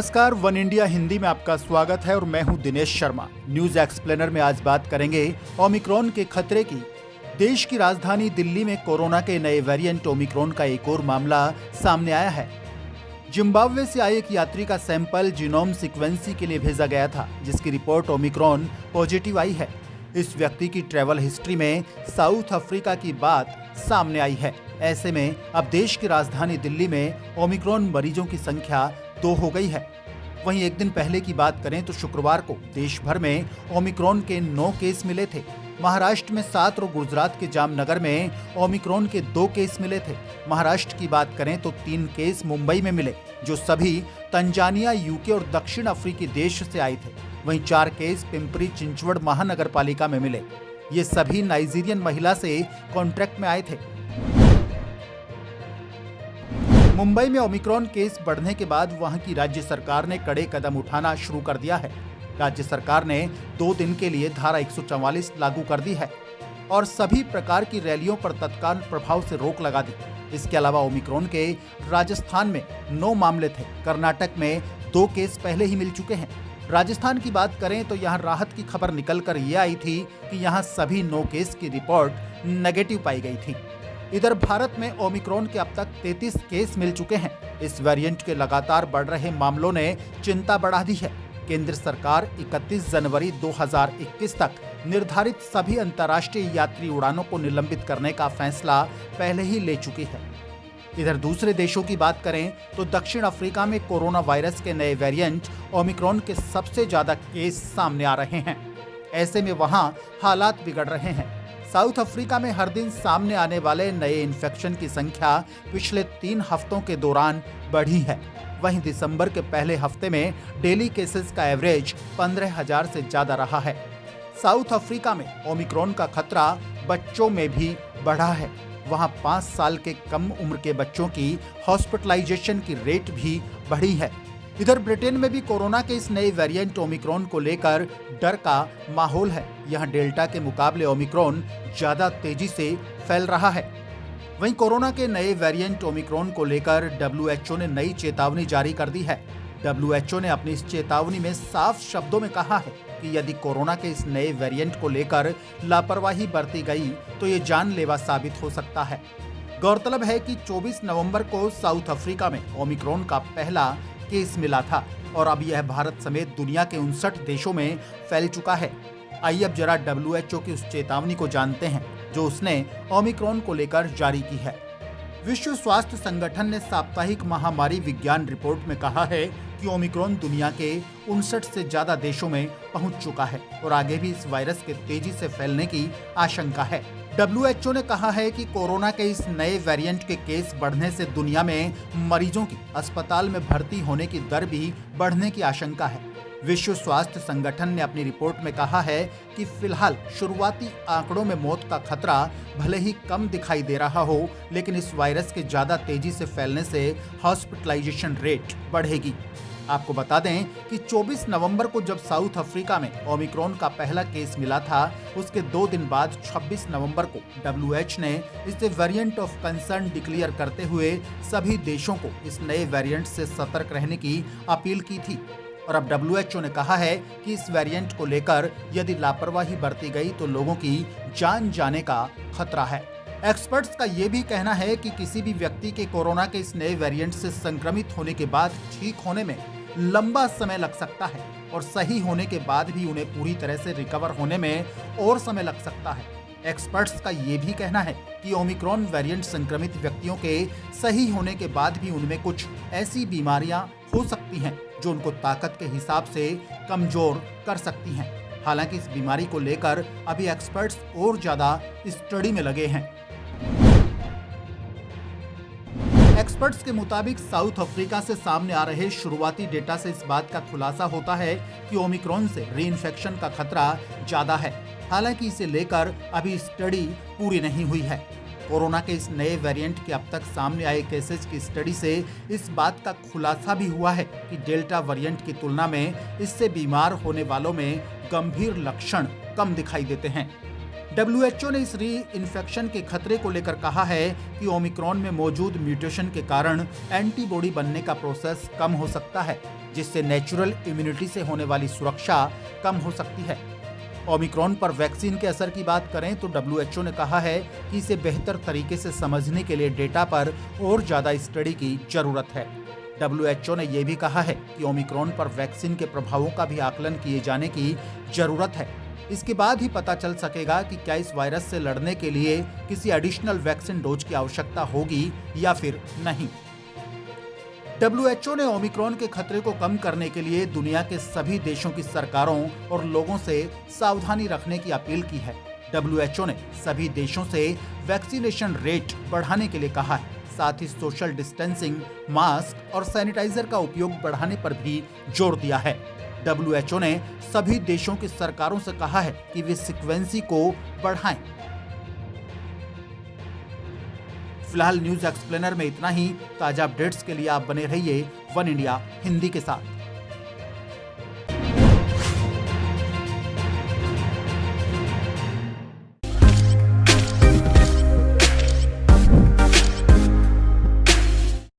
नमस्कार, one India Hindi में आपका स्वागत है और मैं हूं दिनेश शर्मा। न्यूज एक्सप्लेनर में आज बात करेंगे ओमिक्रॉन के खतरे की। देश की राजधानी दिल्ली में कोरोना के नए वेरिएंट ओमिक्रॉन का एक और मामला सामने आया है। जिम्बाब्वे से आए एक यात्री का सैंपल जीनोम सीक्वेंसिंग के लिए भेजा गया था, जिसकी रिपोर्ट ओमिक्रॉन पॉजिटिव आई है। इस व्यक्ति की ट्रैवल हिस्ट्री में साउथ अफ्रीका की बात सामने आई है। ऐसे में अब देश की राजधानी दिल्ली में ओमिक्रॉन मरीजों की संख्या 2 हो गई है। वहीं एक दिन पहले की बात करें तो शुक्रवार को देश भर में ओमिक्रॉन के 9 केस मिले थे। महाराष्ट्र में 7 और गुजरात के जामनगर में ओमिक्रॉन के 2 केस मिले थे। महाराष्ट्र की बात करें तो 3 केस मुंबई में मिले, जो सभी तंजानिया, यूके और दक्षिण अफ्रीकी देश से आए थे। वहीं 4 केस पिंपरी चिंचवड़ महानगर पालिका में मिले। ये सभी नाइजीरियन महिला से कॉन्ट्रैक्ट में आए थे। मुंबई में ओमिक्रॉन केस बढ़ने के बाद वहां की राज्य सरकार ने कड़े कदम उठाना शुरू कर दिया है। राज्य सरकार ने 2 दिन के लिए धारा 144 लागू कर दी है और सभी प्रकार की रैलियों पर तत्काल प्रभाव से रोक लगा दी। इसके अलावा ओमिक्रॉन के राजस्थान में 9 मामले थे। कर्नाटक में 2 केस पहले ही मिल चुके हैं। राजस्थान की बात करें तो यहां राहत की खबर निकल कर ये आई थी कि यहां सभी 9 केस की रिपोर्ट नेगेटिव पाई गई थी। इधर भारत में ओमिक्रॉन के अब तक 33 केस मिल चुके हैं। इस वेरिएंट के लगातार बढ़ रहे मामलों ने चिंता बढ़ा दी है। केंद्र सरकार 31 जनवरी 2021 तक निर्धारित सभी अंतर्राष्ट्रीय यात्री उड़ानों को निलंबित करने का फैसला पहले ही ले चुकी है। इधर दूसरे देशों की बात करें तो दक्षिण अफ्रीका में कोरोना वायरस के नए वेरिएंट ओमिक्रॉन के सबसे ज्यादा केस सामने आ रहे हैं। ऐसे में वहां हालात बिगड़ रहे हैं। साउथ अफ्रीका में हर दिन सामने आने वाले नए इन्फेक्शन की संख्या पिछले 3 हफ्तों के दौरान बढ़ी है। वहीं दिसंबर के पहले हफ्ते में डेली केसेस का एवरेज 15,000 से ज्यादा रहा है। साउथ अफ्रीका में ओमिक्रॉन का खतरा बच्चों में भी बढ़ा है। वहां 5 साल के कम उम्र के बच्चों की हॉस्पिटलाइजेशन की रेट भी बढ़ी है। इधर ब्रिटेन में भी कोरोना के इस नए वेरिएंट ओमिक्रॉन को लेकर डर का माहौल है। यहाँ डेल्टा के मुकाबले ओमिक्रॉन ज्यादा तेजी से फैल रहा है। वहीं कोरोना के नए वेरिएंट ओमिक्रॉन को लेकर WHO ने नई चेतावनी जारी कर दी है। WHO ने अपनी इस चेतावनी में साफ शब्दों में कहा है कि यदि कोरोना के इस नए वेरिएंट को लेकर लापरवाही बरती गई तो ये जानलेवा साबित हो सकता है। गौरतलब है कि 24 नवंबर को साउथ अफ्रीका में ओमिक्रॉन का पहला केस मिला था और अब यह भारत समेत दुनिया के 59 देशों में फैल चुका है। आइए अब जरा WHO की उस चेतावनी को जानते हैं जो उसने ओमिक्रॉन को लेकर जारी की है। विश्व स्वास्थ्य संगठन ने साप्ताहिक महामारी विज्ञान रिपोर्ट में कहा है कि ओमिक्रॉन दुनिया के 59 से ज्यादा देशों में पहुंच चुका है और आगे भी इस वायरस के तेजी से फैलने की आशंका है। WHO ने कहा है कि कोरोना के इस नए वेरिएंट के केस बढ़ने से दुनिया में मरीजों की अस्पताल में भर्ती होने की दर भी बढ़ने की आशंका है। विश्व स्वास्थ्य संगठन ने अपनी रिपोर्ट में कहा है कि फिलहाल शुरुआती आंकड़ों में मौत का खतरा भले ही कम दिखाई दे रहा हो, लेकिन इस वायरस के ज्यादा तेजी से फैलने से हॉस्पिटलाइजेशन रेट बढ़ेगी। आपको बता दें कि 24 नवंबर को जब साउथ अफ्रीका में ओमिक्रॉन का पहला केस मिला था, उसके 2 दिन बाद 26 नवंबर को WHO ने इसे वेरिएंट ऑफ कंसर्न डिक्लेयर करते हुए सभी देशों को इस नए वेरिएंट से सतर्क रहने की अपील की थी। और अब WHO ने कहा है कि इस वेरिएंट को लेकर यदि लापरवाही बरती गई तो लोगों की जान जाने का खतरा है। एक्सपर्ट्स का ये भी कहना है कि किसी भी व्यक्ति के कोरोना के इस नए वेरिएंट से संक्रमित होने के बाद ठीक होने में लंबा समय लग सकता है और सही होने के बाद भी उन्हें पूरी तरह से रिकवर होने में और समय लग सकता है। एक्सपर्ट्स का ये भी कहना है कि ओमिक्रॉन वेरिएंट संक्रमित व्यक्तियों के सही होने के बाद भी उनमें कुछ ऐसी बीमारियां हो सकती हैं जो उनको ताकत के हिसाब से कमजोर कर सकती हैं। हालांकि इस बीमारी को लेकर अभी एक्सपर्ट्स और ज्यादा स्टडी में लगे हैं। एक्सपर्ट्स के मुताबिक साउथ अफ्रीका से सामने आ रहे शुरुआती डेटा से इस बात का खुलासा होता है कि ओमिक्रॉन से रीइंफेक्शन का खतरा ज्यादा है। हालांकि इसे लेकर अभी स्टडी पूरी नहीं हुई है। कोरोना के इस नए वेरिएंट के अब तक सामने आए केसेस की स्टडी से इस बात का खुलासा भी हुआ है कि डेल्टा वेरिएंट की तुलना में इससे बीमार होने वालों में गंभीर लक्षण कम दिखाई देते हैं। WHO ने इस री इन्फेक्शन के खतरे को लेकर कहा है कि ओमिक्रॉन में मौजूद म्यूटेशन के कारण एंटीबॉडी बनने का प्रोसेस कम हो सकता है, जिससे नेचुरल इम्यूनिटी से होने वाली सुरक्षा कम हो सकती है। ओमिक्रॉन पर वैक्सीन के असर की बात करें तो WHO ने कहा है कि इसे बेहतर तरीके से समझने के लिए डेटा पर और ज्यादा स्टडी की जरूरत है। WHO ने यह भी कहा है कि ओमिक्रॉन पर वैक्सीन के प्रभावों का भी आकलन किए जाने की जरूरत है। इसके बाद ही पता चल सकेगा कि क्या इस वायरस से लड़ने के लिए किसी एडिशनल वैक्सीन डोज की आवश्यकता होगी या फिर नहीं। WHO ने ओमिक्रॉन के खतरे को कम करने के लिए दुनिया के सभी देशों की सरकारों और लोगों से सावधानी रखने की अपील की है। WHO ने सभी देशों से वैक्सीनेशन रेट बढ़ाने के लिए कहा है, साथ ही सोशल डिस्टेंसिंग, मास्क और सैनिटाइजर का उपयोग बढ़ाने पर भी जोर दिया है। WHO ने सभी देशों की सरकारों से कहा है कि वे सीक्वेंसी को बढ़ाएं। फिलहाल न्यूज एक्सप्लेनर में इतना ही। ताजा अपडेट्स के लिए आप बने रहिए वन इंडिया हिंदी के साथ।